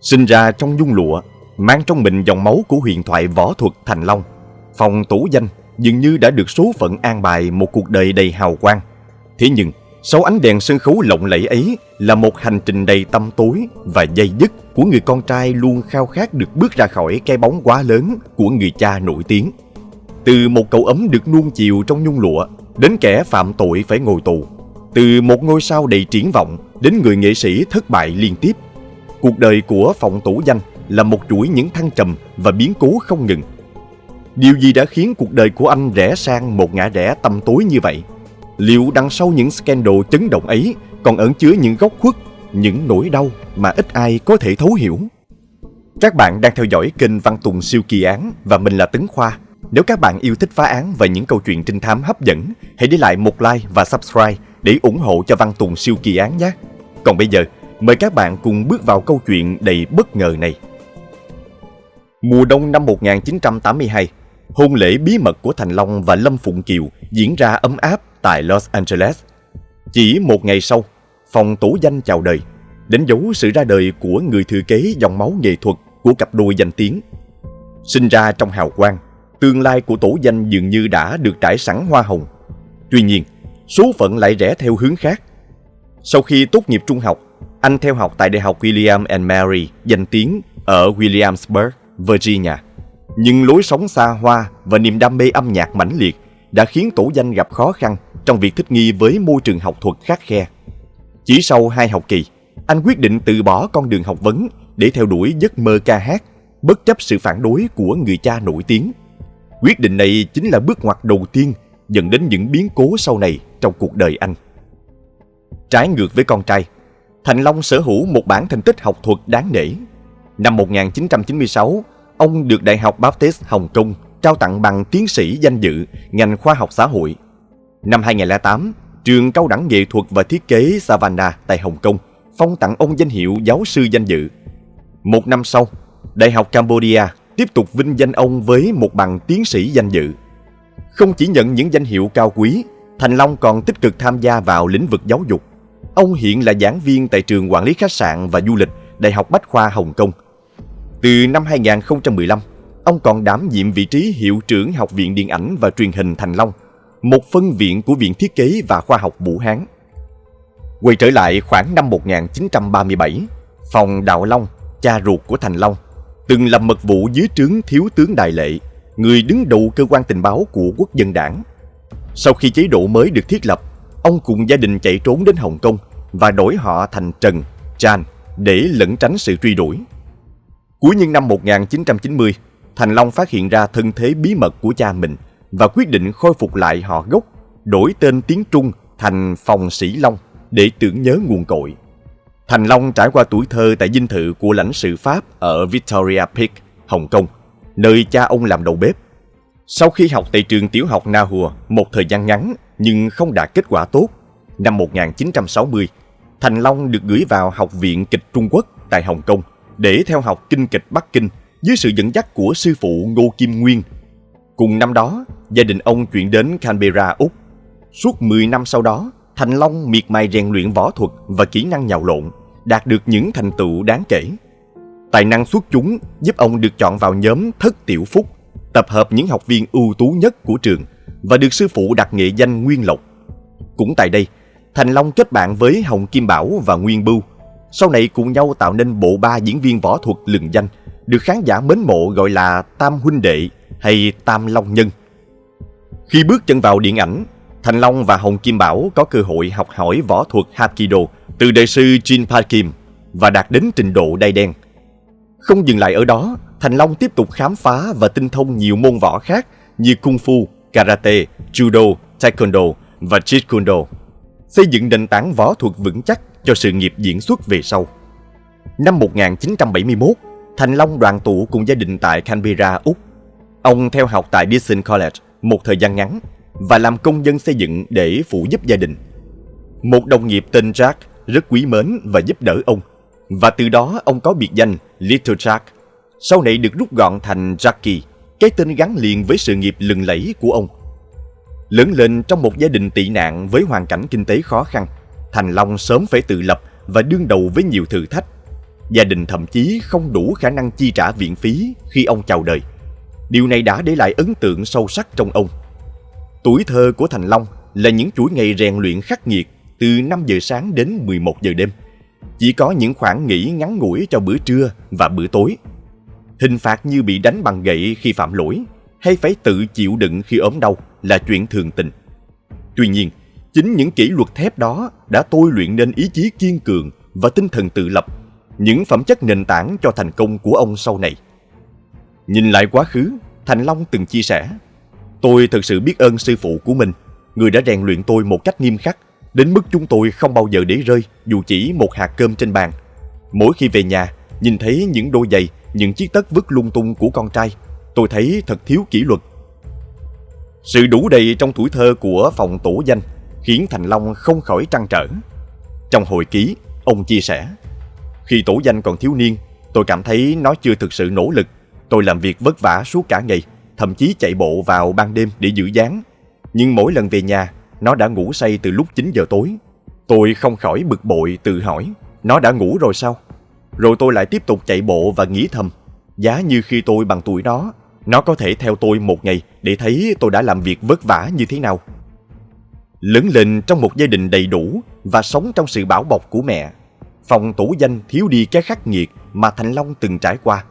Sinh ra trong nhung lụa, mang trong mình dòng máu của huyền thoại võ thuật Thành Long, Phong Tú Danh dường như đã được số phận an bài một cuộc đời đầy hào quang. Thế nhưng, sau ánh đèn sân khấu lộng lẫy ấy là một hành trình đầy tăm tối và dây dứt của người con trai luôn khao khát được bước ra khỏi cái bóng quá lớn của người cha nổi tiếng. Từ một cậu ấm được nuông chiều trong nhung lụa, đến kẻ phạm tội phải ngồi tù. Từ một ngôi sao đầy triển vọng, đến người nghệ sĩ thất bại liên tiếp. Cuộc đời của Phong Tú Danh là một chuỗi những thăng trầm và biến cố không ngừng. Điều gì đã khiến cuộc đời của anh rẽ sang một ngã rẽ tăm tối như vậy? Liệu đằng sau những scandal chấn động ấy còn ẩn chứa những góc khuất, những nỗi đau mà ít ai có thể thấu hiểu? Các bạn đang theo dõi kênh Văn Tùng Siêu Kỳ Án và mình là Tấn Khoa. Nếu các bạn yêu thích phá án và những câu chuyện trinh thám hấp dẫn, hãy để lại một like và subscribe để ủng hộ cho Văn Tùng Siêu Kỳ Án nhé. Còn bây giờ, mời các bạn cùng bước vào câu chuyện đầy bất ngờ này. Mùa đông năm 1982, hôn lễ bí mật của Thành Long và Lâm Phụng Kiều diễn ra ấm áp tại Los Angeles. Chỉ một ngày sau, Phong Tú Danh chào đời, đánh dấu sự ra đời của người thừa kế dòng máu nghệ thuật của cặp đôi danh tiếng. Sinh ra trong hào quang, tương lai của Tú Danh dường như đã được trải sẵn hoa hồng. Tuy nhiên, số phận lại rẽ theo hướng khác. Sau khi tốt nghiệp trung học, anh theo học tại Đại học William and Mary danh tiếng ở Williamsburg, Virginia. Nhưng lối sống xa hoa và niềm đam mê âm nhạc mãnh liệt đã khiến Tú Danh gặp khó khăn trong việc thích nghi với môi trường học thuật khắt khe. Chỉ sau 2 học kỳ, anh quyết định từ bỏ con đường học vấn để theo đuổi giấc mơ ca hát, bất chấp sự phản đối của người cha nổi tiếng. Quyết định này chính là bước ngoặt đầu tiên dẫn đến những biến cố sau này trong cuộc đời anh. Trái ngược với con trai, Thành Long sở hữu một bảng thành tích học thuật đáng nể. Năm 1996, ông được Đại học Baptist Hồng Kông trao tặng bằng tiến sĩ danh dự ngành khoa học xã hội. Năm 2008, trường cao đẳng nghệ thuật và thiết kế Savannah tại Hồng Kông phong tặng ông danh hiệu giáo sư danh dự. Một năm sau, Đại học Cambodia tiếp tục vinh danh ông với một bằng tiến sĩ danh dự. Không chỉ nhận những danh hiệu cao quý, Thành Long còn tích cực tham gia vào lĩnh vực giáo dục. Ông hiện là giảng viên tại trường quản lý khách sạn và du lịch Đại học Bách khoa Hồng Kông. Từ năm 2015, ông còn đảm nhiệm vị trí hiệu trưởng Học viện Điện ảnh và Truyền hình Thành Long, một phân viện của Viện Thiết kế và Khoa học Vũ Hán. Quay trở lại khoảng năm 1937, Phong Đạo Long, cha ruột của Thành Long, từng làm mật vụ dưới trướng Thiếu tướng Đài Lệ, người đứng đầu cơ quan tình báo của Quốc dân đảng. Sau khi chế độ mới được thiết lập, ông cùng gia đình chạy trốn đến Hồng Kông và đổi họ thành Trần, Chan để lẩn tránh sự truy đuổi. Cuối những năm 1990, Thành Long phát hiện ra thân thế bí mật của cha mình và quyết định khôi phục lại họ gốc, đổi tên tiếng Trung thành Phong Sĩ Long để tưởng nhớ nguồn cội. Thành Long trải qua tuổi thơ tại dinh thự của lãnh sự Pháp ở Victoria Peak, Hồng Kông, nơi cha ông làm đầu bếp. Sau khi học tại trường tiểu học Na Hùa một thời gian ngắn nhưng không đạt kết quả tốt, năm 1960, Thành Long được gửi vào Học viện Kịch Trung Quốc tại Hồng Kông để theo học kinh kịch Bắc Kinh dưới sự dẫn dắt của sư phụ Ngô Kim Nguyên. Cùng năm đó, gia đình ông chuyển đến Canberra, Úc. Suốt 10 năm sau đó, Thành Long miệt mài rèn luyện võ thuật và kỹ năng nhào lộn, đạt được những thành tựu đáng kể. Tài năng xuất chúng giúp ông được chọn vào nhóm Thất Tiểu Phúc, tập hợp những học viên ưu tú nhất của trường và được sư phụ đặt nghệ danh Nguyên Lộc. Cũng tại đây, Thành Long kết bạn với Hồng Kim Bảo và Nguyên Bưu, sau này cùng nhau tạo nên bộ ba diễn viên võ thuật lừng danh, được khán giả mến mộ gọi là Tam Huynh Đệ hay Tam Long Nhân. Khi bước chân vào điện ảnh, Thành Long và Hồng Kim Bảo có cơ hội học hỏi võ thuật Hapkido từ đại sư Jin Parkim và đạt đến trình độ đai đen. Không dừng lại ở đó, Thành Long tiếp tục khám phá và tinh thông nhiều môn võ khác như Kung Fu, Karate, Judo, Taekwondo và Jeet Kune Do, xây dựng nền tảng võ thuật vững chắc cho sự nghiệp diễn xuất về sau. Năm 1971, Thành Long đoàn tụ cùng gia đình tại Canberra, Úc. Ông theo học tại Dixon College một thời gian ngắn và làm công nhân xây dựng để phụ giúp gia đình. Một đồng nghiệp tên Jack rất quý mến và giúp đỡ ông, và từ đó ông có biệt danh Little Jack, sau này được rút gọn thành Jackie, cái tên gắn liền với sự nghiệp lừng lẫy của ông. Lớn lên trong một gia đình tị nạn với hoàn cảnh kinh tế khó khăn, Thành Long sớm phải tự lập và đương đầu với nhiều thử thách. Gia đình thậm chí không đủ khả năng chi trả viện phí khi ông chào đời. Điều này đã để lại ấn tượng sâu sắc trong ông. Tuổi thơ của Thành Long là những chuỗi ngày rèn luyện khắc nghiệt từ 5 giờ sáng đến 11 giờ đêm. Chỉ có những khoảng nghỉ ngắn ngủi cho bữa trưa và bữa tối. Hình phạt như bị đánh bằng gậy khi phạm lỗi hay phải tự chịu đựng khi ốm đau là chuyện thường tình. Tuy nhiên, chính những kỷ luật thép đó đã tôi luyện nên ý chí kiên cường và tinh thần tự lập, những phẩm chất nền tảng cho thành công của ông sau này. Nhìn lại quá khứ, Thành Long từng chia sẻ: "Tôi thực sự biết ơn sư phụ của mình, người đã rèn luyện tôi một cách nghiêm khắc, đến mức chúng tôi không bao giờ để rơi dù chỉ một hạt cơm trên bàn. Mỗi khi về nhà, nhìn thấy những đôi giày, những chiếc tất vứt lung tung của con trai, tôi thấy thật thiếu kỷ luật." Sự đủ đầy trong tuổi thơ của phòng tổ danh khiến Thành Long không khỏi trăn trở. Trong hồi ký, ông chia sẻ: "Khi tổ danh còn thiếu niên, tôi cảm thấy nó chưa thực sự nỗ lực. Tôi làm việc vất vả suốt cả ngày, thậm chí chạy bộ vào ban đêm để giữ dáng. Nhưng mỗi lần về nhà, nó đã ngủ say từ lúc 9 giờ tối. Tôi không khỏi bực bội tự hỏi, nó đã ngủ rồi sao? Rồi tôi lại tiếp tục chạy bộ và nghĩ thầm, giá như khi tôi bằng tuổi nó có thể theo tôi một ngày để thấy tôi đã làm việc vất vả như thế nào." Lớn lên trong một gia đình đầy đủ và sống trong sự bảo bọc của mẹ, phòng tổ danh thiếu đi cái khắc nghiệt mà Thành Long từng trải qua.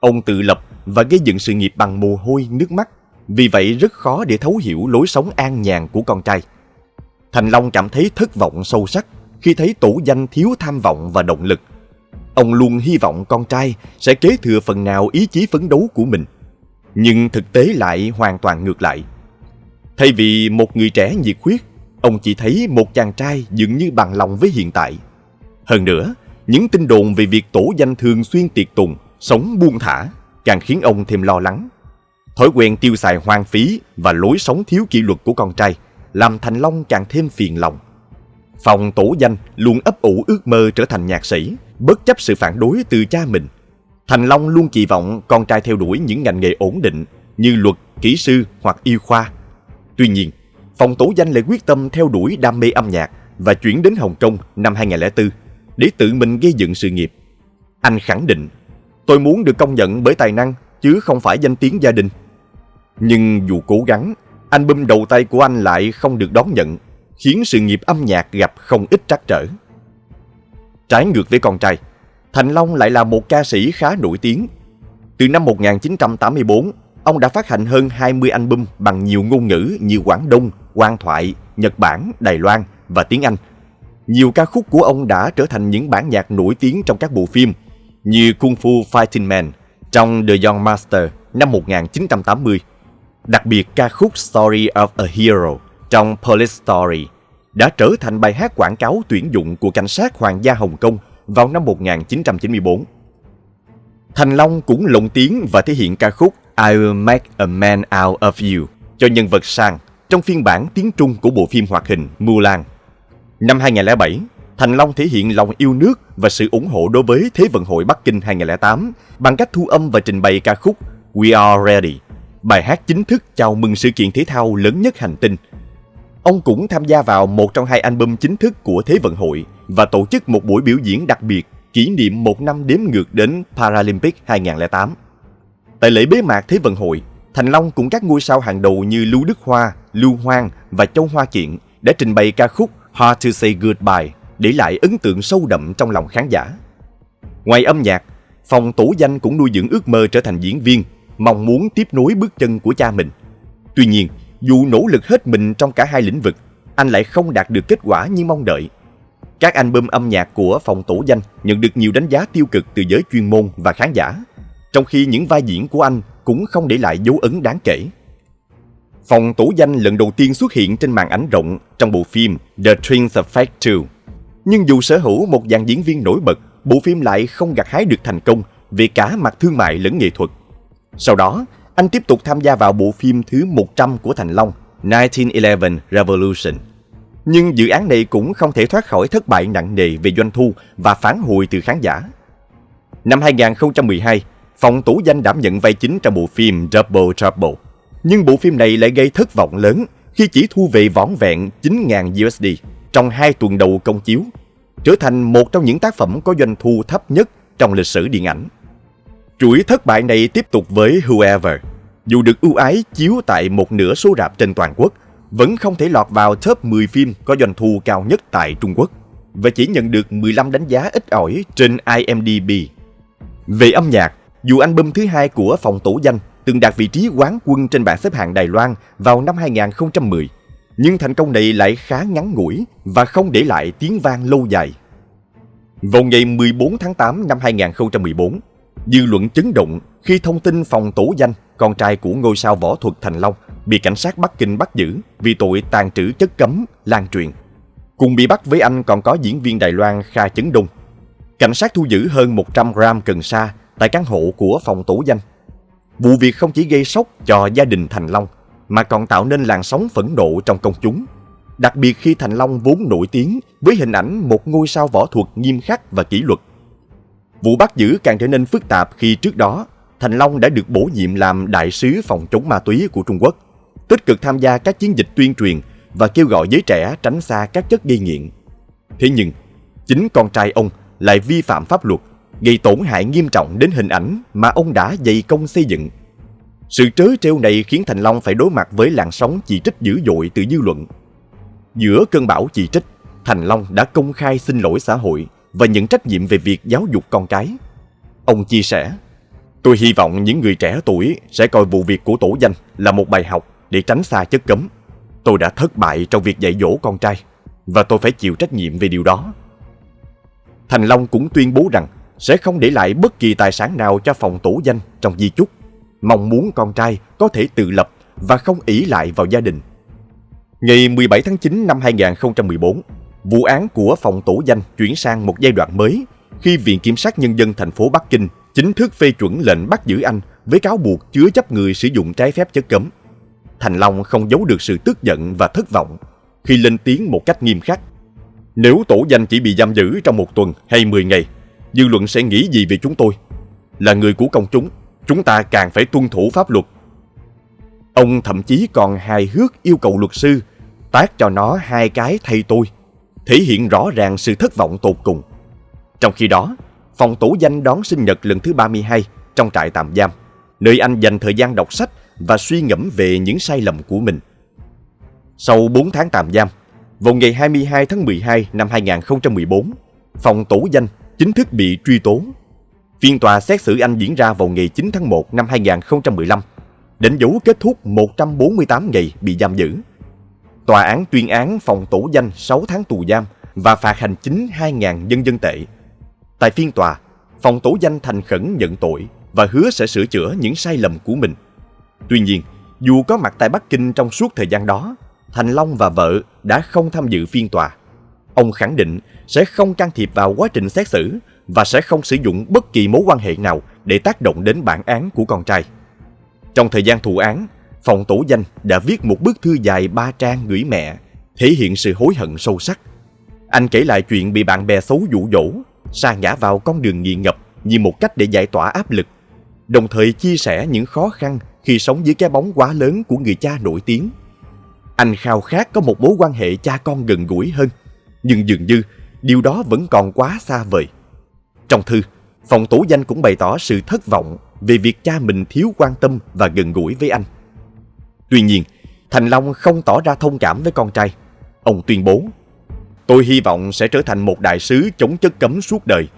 Ông tự lập và gây dựng sự nghiệp bằng mồ hôi nước mắt, vì vậy rất khó để thấu hiểu lối sống an nhàn của con trai. Thành Long cảm thấy thất vọng sâu sắc khi thấy tổ danh thiếu tham vọng và động lực. Ông luôn hy vọng con trai sẽ kế thừa phần nào ý chí phấn đấu của mình. Nhưng thực tế lại hoàn toàn ngược lại. Thay vì một người trẻ nhiệt huyết, ông chỉ thấy một chàng trai dường như bằng lòng với hiện tại. Hơn nữa, những tin đồn về việc tổ danh thường xuyên tiệc tùng, sống buông thả càng khiến ông thêm lo lắng. Thói quen tiêu xài hoang phí và lối sống thiếu kỷ luật của con trai làm Thành Long càng thêm phiền lòng. Phòng tổ danh luôn ấp ủ ước mơ trở thành nhạc sĩ, bất chấp sự phản đối từ cha mình. Thành Long luôn kỳ vọng con trai theo đuổi những ngành nghề ổn định như luật, kỹ sư hoặc y khoa. Tuy nhiên, phòng tổ danh lại quyết tâm theo đuổi đam mê âm nhạc và chuyển đến Hồng Kông năm 2004 để tự mình gây dựng sự nghiệp. Anh khẳng định, "Tôi muốn được công nhận bởi tài năng chứ không phải danh tiếng gia đình." Nhưng dù cố gắng, album đầu tay của anh lại không được đón nhận, khiến sự nghiệp âm nhạc gặp không ít trắc trở. Trái ngược với con trai, Thành Long lại là một ca sĩ khá nổi tiếng. Từ năm 1984, ông đã phát hành hơn 20 album bằng nhiều ngôn ngữ như Quảng Đông, Quan thoại, Nhật Bản, Đài Loan và tiếng Anh. Nhiều ca khúc của ông đã trở thành những bản nhạc nổi tiếng trong các bộ phim như Kung Fu Fighting Man trong The Young Master năm 1980. Đặc biệt ca khúc Story of a Hero trong Police Story đã trở thành bài hát quảng cáo tuyển dụng của cảnh sát Hoàng gia Hồng Kông vào năm 1994. Thành Long cũng lồng tiếng và thể hiện ca khúc I Will Make a Man Out of You cho nhân vật Sang trong phiên bản tiếng Trung của bộ phim hoạt hình Mulan. Năm 2007, Thành Long thể hiện lòng yêu nước và sự ủng hộ đối với Thế vận hội Bắc Kinh 2008 bằng cách thu âm và trình bày ca khúc We Are Ready, bài hát chính thức chào mừng sự kiện thể thao lớn nhất hành tinh. Ông cũng tham gia vào một trong 2 album chính thức của Thế vận hội và tổ chức một buổi biểu diễn đặc biệt kỷ niệm 1 năm đếm ngược đến Paralympic 2008. Tại lễ bế mạc Thế vận hội, Thành Long cùng các ngôi sao hàng đầu như Lưu Đức Hoa, Lưu Hoang và Châu Hoa Kiện đã trình bày ca khúc Hard to Say Goodbye, để lại ấn tượng sâu đậm trong lòng khán giả. Ngoài âm nhạc, phòng tổ danh cũng nuôi dưỡng ước mơ trở thành diễn viên, mong muốn tiếp nối bước chân của cha mình. Tuy nhiên, dù nỗ lực hết mình trong cả hai lĩnh vực, anh lại không đạt được kết quả như mong đợi. Các album âm nhạc của phòng tổ danh nhận được nhiều đánh giá tiêu cực từ giới chuyên môn và khán giả, trong khi những vai diễn của anh cũng không để lại dấu ấn đáng kể. Phòng tổ danh lần đầu tiên xuất hiện trên màn ảnh rộng trong bộ phim The Twins Effect 2. Nhưng dù sở hữu một dàn diễn viên nổi bật, bộ phim lại không gặt hái được thành công về cả mặt thương mại lẫn nghệ thuật. Sau đó, anh tiếp tục tham gia vào bộ phim thứ 100 của Thành Long, 1911 Revolution. Nhưng dự án này cũng không thể thoát khỏi thất bại nặng nề về doanh thu và phản hồi từ khán giả. Năm 2012, phòng tổ danh đảm nhận vai chính trong bộ phim Double Trouble. Nhưng bộ phim này lại gây thất vọng lớn khi chỉ thu về vỏn vẹn 9.000 USD trong 2 tuần đầu công chiếu, trở thành một trong những tác phẩm có doanh thu thấp nhất trong lịch sử điện ảnh. Chuỗi thất bại này tiếp tục với Whoever. Dù được ưu ái chiếu tại một nửa số rạp trên toàn quốc, vẫn không thể lọt vào top 10 phim có doanh thu cao nhất tại Trung Quốc và chỉ nhận được 15 đánh giá ít ỏi trên IMDb. Về âm nhạc, dù album thứ hai của Phòng Tổ Danh từng đạt vị trí quán quân trên bảng xếp hạng Đài Loan vào năm 2010, nhưng thành công này lại khá ngắn ngủi và không để lại tiếng vang lâu dài. Vào ngày 14 tháng 8 năm 2014, dư luận chấn động khi thông tin Phòng Tổ Danh, con trai của ngôi sao võ thuật Thành Long, bị cảnh sát Bắc Kinh bắt giữ vì tội tàng trữ chất cấm lan truyền. Cùng bị bắt với anh còn có diễn viên Đài Loan Kha Chấn Đông. Cảnh sát thu giữ hơn 100 gram cần sa tại căn hộ của Phòng Tổ Danh. Vụ việc không chỉ gây sốc cho gia đình Thành Long, mà còn tạo nên làn sóng phẫn nộ trong công chúng. Đặc biệt khi Thành Long vốn nổi tiếng với hình ảnh một ngôi sao võ thuật nghiêm khắc và kỷ luật. Vụ bắt giữ càng trở nên phức tạp khi trước đó, Thành Long đã được bổ nhiệm làm đại sứ phòng chống ma túy của Trung Quốc, tích cực tham gia các chiến dịch tuyên truyền và kêu gọi giới trẻ tránh xa các chất gây nghiện. Thế nhưng, chính con trai ông lại vi phạm pháp luật, gây tổn hại nghiêm trọng đến hình ảnh mà ông đã dày công xây dựng. Sự trớ trêu này khiến Thành Long phải đối mặt với làn sóng chỉ trích dữ dội từ dư luận. Giữa cơn bão chỉ trích, Thành Long đã công khai xin lỗi xã hội và nhận trách nhiệm về việc giáo dục con cái. Ông chia sẻ, "Tôi hy vọng những người trẻ tuổi sẽ coi vụ việc của Tổ Danh là một bài học để tránh xa chất cấm. Tôi đã thất bại trong việc dạy dỗ con trai, và tôi phải chịu trách nhiệm về điều đó." Thành Long cũng tuyên bố rằng sẽ không để lại bất kỳ tài sản nào cho Phòng Tổ Danh trong di chúc, mong muốn con trai có thể tự lập và không ỷ lại vào gia đình. Ngày 17 tháng 9 năm 2014, vụ án của Phòng Tổ Danh chuyển sang một giai đoạn mới khi Viện Kiểm sát Nhân dân thành phố Bắc Kinh chính thức phê chuẩn lệnh bắt giữ anh với cáo buộc chứa chấp người sử dụng trái phép chất cấm. Thành Long không giấu được sự tức giận và thất vọng khi lên tiếng một cách nghiêm khắc. "Nếu Tổ Danh chỉ bị giam giữ trong 1 tuần hay 10 ngày, dư luận sẽ nghĩ gì về chúng tôi? Là người của công chúng ta càng phải tuân thủ pháp luật." Ông thậm chí còn hài hước yêu cầu luật sư tát cho nó 2 cái thay tôi, thể hiện rõ ràng sự thất vọng tột cùng. Trong khi đó, Phòng Tổ Danh đón sinh nhật lần thứ 32 trong trại tạm giam, nơi anh dành thời gian đọc sách và suy ngẫm về những sai lầm của mình. Sau 4 tháng tạm giam, vào ngày 22 tháng 12 năm 2014, Phòng Tổ Danh chính thức bị truy tố. Phiên tòa xét xử anh diễn ra vào ngày 9 tháng 1 năm 2015, đánh dấu kết thúc 148 ngày bị giam giữ. Tòa án tuyên án Phòng Tổ Danh 6 tháng tù giam và phạt hành chính 2.000 nhân dân tệ. Tại phiên tòa, Phòng Tổ Danh thành khẩn nhận tội và hứa sẽ sửa chữa những sai lầm của mình. Tuy nhiên, dù có mặt tại Bắc Kinh trong suốt thời gian đó, Thành Long và vợ đã không tham dự phiên tòa. Ông khẳng định sẽ không can thiệp vào quá trình xét xử và sẽ không sử dụng bất kỳ mối quan hệ nào để tác động đến bản án của con trai. Trong thời gian thụ án, Phòng Tổ Danh đã viết một bức thư dài 3 trang gửi mẹ, thể hiện sự hối hận sâu sắc. Anh kể lại chuyện bị bạn bè xấu dụ dỗ, sa ngã vào con đường nghiện ngập như một cách để giải tỏa áp lực, đồng thời chia sẻ những khó khăn khi sống dưới cái bóng quá lớn của người cha nổi tiếng. Anh khao khát có một mối quan hệ cha con gần gũi hơn, nhưng dường như điều đó vẫn còn quá xa vời. Trong thư, Phòng Tổ Danh cũng bày tỏ sự thất vọng về việc cha mình thiếu quan tâm và gần gũi với anh. Tuy nhiên, Thành Long không tỏ ra thông cảm với con trai. Ông tuyên bố, "Tôi hy vọng sẽ trở thành một đại sứ chống chất cấm suốt đời.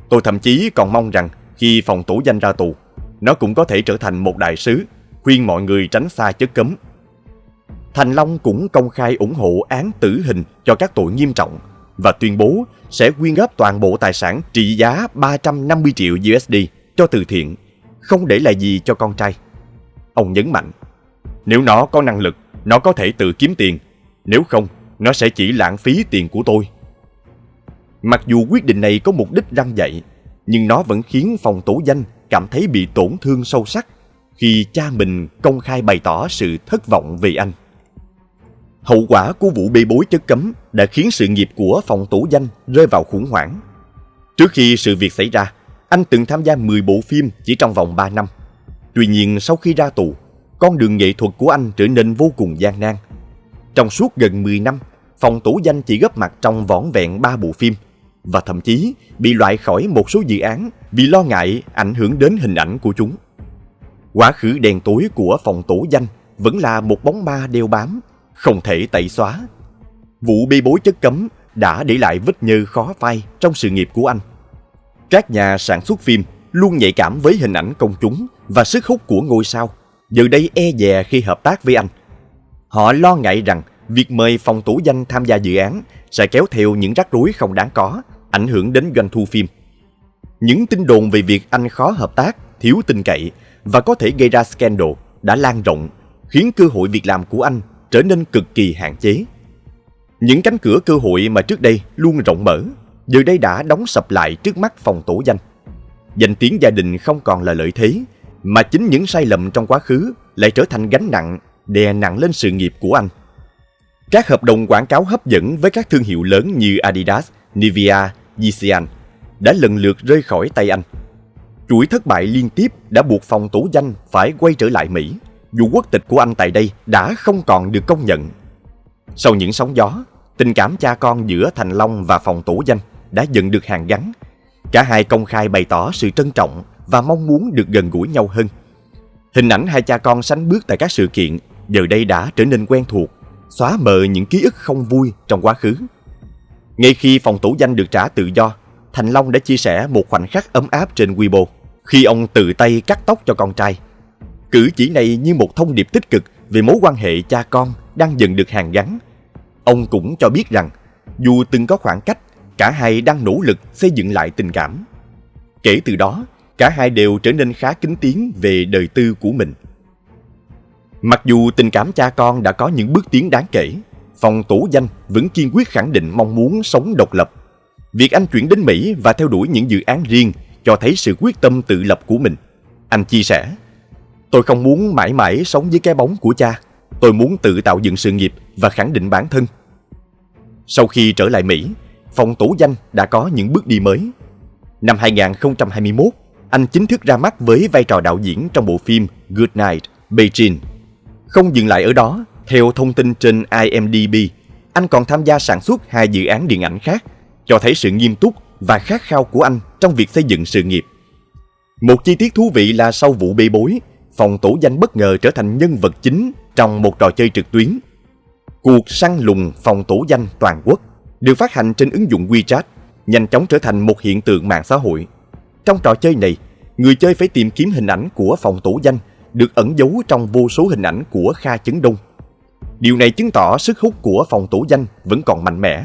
Tôi thậm chí còn mong rằng khi Phòng Tổ Danh ra tù, nó cũng có thể trở thành một đại sứ, khuyên mọi người tránh xa chất cấm." Thành Long cũng công khai ủng hộ án tử hình cho các tội nghiêm trọng và tuyên bố sẽ quyên góp toàn bộ tài sản trị giá 350 triệu USD cho từ thiện, không để lại gì cho con trai. Ông nhấn mạnh, "Nếu nó có năng lực, nó có thể tự kiếm tiền. Nếu không, nó sẽ chỉ lãng phí tiền của tôi." Mặc dù quyết định này có mục đích răn dạy, nhưng nó vẫn khiến Phòng Tổ Danh cảm thấy bị tổn thương sâu sắc khi cha mình công khai bày tỏ sự thất vọng về anh. Hậu quả của vụ bê bối chất cấm đã khiến sự nghiệp của Phòng Tổ Danh rơi vào khủng hoảng. Trước khi sự việc xảy ra, anh từng tham gia 10 bộ phim chỉ trong vòng 3 năm. Tuy nhiên sau khi ra tù, con đường nghệ thuật của anh trở nên vô cùng gian nan. Trong suốt gần 10 năm, Phòng Tổ Danh chỉ góp mặt trong vỏn vẹn 3 bộ phim và thậm chí bị loại khỏi một số dự án vì lo ngại ảnh hưởng đến hình ảnh của chúng. Quá khứ đen tối của phòng tổ danh vẫn là một bóng ma đeo bám, không thể tẩy xóa. Vụ bê bối chất cấm đã để lại vết nhơ khó phai trong sự nghiệp của anh. Các nhà sản xuất phim luôn nhạy cảm với hình ảnh công chúng và sức hút của ngôi sao, giờ đây e dè khi hợp tác với anh. Họ lo ngại rằng việc mời phòng tổ danh tham gia dự án sẽ kéo theo những rắc rối không đáng có, ảnh hưởng đến doanh thu phim. Những tin đồn về việc anh khó hợp tác, thiếu tin cậy và có thể gây ra scandal đã lan rộng, khiến cơ hội việc làm của anh trở nên cực kỳ hạn chế. Những cánh cửa cơ hội mà trước đây luôn rộng mở, giờ đây đã đóng sập lại trước mắt phòng tổ danh. Danh tiếng gia đình không còn là lợi thế, mà chính những sai lầm trong quá khứ lại trở thành gánh nặng, đè nặng lên sự nghiệp của anh. Các hợp đồng quảng cáo hấp dẫn với các thương hiệu lớn như Adidas, Nivea, Yixan đã lần lượt rơi khỏi tay anh. Chuỗi thất bại liên tiếp đã buộc phòng tổ danh phải quay trở lại Mỹ, dù quốc tịch của anh tại đây đã không còn được công nhận. Sau những sóng gió, tình cảm cha con giữa Thành Long và phòng tổ danh đã dần được hàn gắn. Cả hai công khai bày tỏ sự trân trọng và mong muốn được gần gũi nhau hơn. Hình ảnh hai cha con sánh bước tại các sự kiện giờ đây đã trở nên quen thuộc, xóa mờ những ký ức không vui trong quá khứ. Ngay khi phòng tổ danh được trả tự do, Thành Long đã chia sẻ một khoảnh khắc ấm áp trên Weibo khi ông tự tay cắt tóc cho con trai. Cử chỉ này như một thông điệp tích cực về mối quan hệ cha con đang dần được hàn gắn. Ông cũng cho biết rằng dù từng có khoảng cách, cả hai đang nỗ lực xây dựng lại tình cảm. Kể từ đó, cả hai đều trở nên khá kín tiếng về đời tư của mình. Mặc dù tình cảm cha con đã có những bước tiến đáng kể, phòng tổ danh vẫn kiên quyết khẳng định mong muốn sống độc lập. Việc anh chuyển đến Mỹ và theo đuổi những dự án riêng cho thấy sự quyết tâm tự lập của mình. Anh chia sẻ: "Tôi không muốn mãi mãi sống dưới cái bóng của cha. Tôi muốn tự tạo dựng sự nghiệp và khẳng định bản thân." Sau khi trở lại Mỹ, phòng tổ danh đã có những bước đi mới. Năm 2021, anh chính thức ra mắt với vai trò đạo diễn trong bộ phim Good Night, Beijing. Không dừng lại ở đó, theo thông tin trên IMDb, anh còn tham gia sản xuất 2 dự án điện ảnh khác, cho thấy sự nghiêm túc và khát khao của anh trong việc xây dựng sự nghiệp. Một chi tiết thú vị là sau vụ bê bối, phòng tổ danh bất ngờ trở thành nhân vật chính trong một trò chơi trực tuyến. Cuộc săn lùng phòng tổ danh toàn quốc được phát hành trên ứng dụng WeChat, nhanh chóng trở thành một hiện tượng mạng xã hội. Trong trò chơi này, người chơi phải tìm kiếm hình ảnh của phòng tổ danh được ẩn giấu trong vô số hình ảnh của Kha Chấn Đông. Điều này chứng tỏ sức hút của phòng tổ danh vẫn còn mạnh mẽ,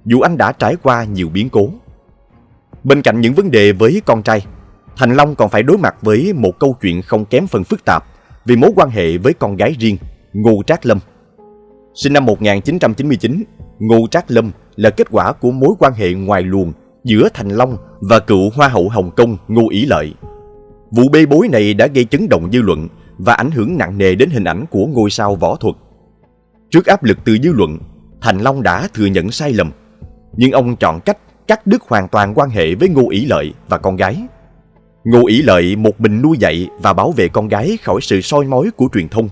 dù anh đã trải qua nhiều biến cố. Bên cạnh những vấn đề với con trai, Thành Long còn phải đối mặt với một câu chuyện không kém phần phức tạp về mối quan hệ với con gái riêng, Ngô Trác Lâm. Sinh năm 1999, Ngô Trác Lâm là kết quả của mối quan hệ ngoài luồng giữa Thành Long và cựu Hoa hậu Hồng Kông Ngô Ý Lợi. Vụ bê bối này đã gây chấn động dư luận và ảnh hưởng nặng nề đến hình ảnh của ngôi sao võ thuật. Trước áp lực từ dư luận, Thành Long đã thừa nhận sai lầm, nhưng ông chọn cách cắt đứt hoàn toàn quan hệ với Ngô Ý Lợi và con gái. Ngô Ý Lợi một mình nuôi dạy và bảo vệ con gái khỏi sự soi mói của truyền thông.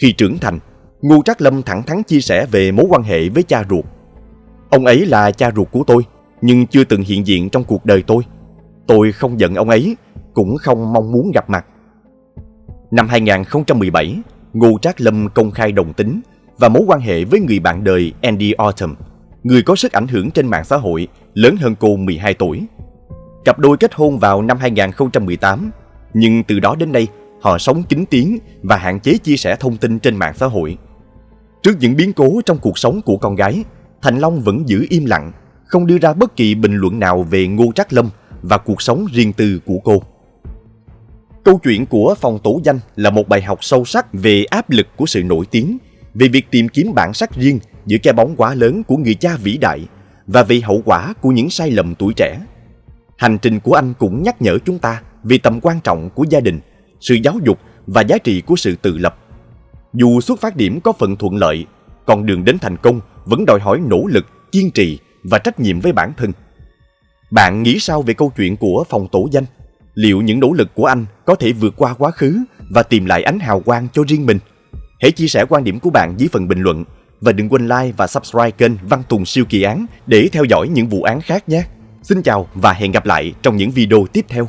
Khi trưởng thành, Ngô Trác Lâm thẳng thắn chia sẻ về mối quan hệ với cha ruột. "Ông ấy là cha ruột của tôi, nhưng chưa từng hiện diện trong cuộc đời tôi. Tôi không giận ông ấy, cũng không mong muốn gặp mặt." Năm 2017, Ngô Trác Lâm công khai đồng tính và mối quan hệ với người bạn đời Andy Autumn, người có sức ảnh hưởng trên mạng xã hội, lớn hơn cô 12 tuổi. Cặp đôi kết hôn vào năm 2018, nhưng từ đó đến nay, họ sống kín tiếng và hạn chế chia sẻ thông tin trên mạng xã hội. Trước những biến cố trong cuộc sống của con gái, Thành Long vẫn giữ im lặng, không đưa ra bất kỳ bình luận nào về Ngô Trác Lâm và cuộc sống riêng tư của cô. Câu chuyện của phòng tổ danh là một bài học sâu sắc về áp lực của sự nổi tiếng, về việc tìm kiếm bản sắc riêng giữa cái bóng quá lớn của người cha vĩ đại và về hậu quả của những sai lầm tuổi trẻ. Hành trình của anh cũng nhắc nhở chúng ta về tầm quan trọng của gia đình, sự giáo dục và giá trị của sự tự lập. Dù xuất phát điểm có phần thuận lợi, con đường đến thành công vẫn đòi hỏi nỗ lực, kiên trì và trách nhiệm với bản thân. Bạn nghĩ sao về câu chuyện của phòng tổ danh? Liệu những nỗ lực của anh có thể vượt qua quá khứ và tìm lại ánh hào quang cho riêng mình? Hãy chia sẻ quan điểm của bạn dưới phần bình luận và đừng quên like và subscribe kênh Văn Tùng Siêu Kỳ Án để theo dõi những vụ án khác nhé. Xin chào và hẹn gặp lại trong những video tiếp theo.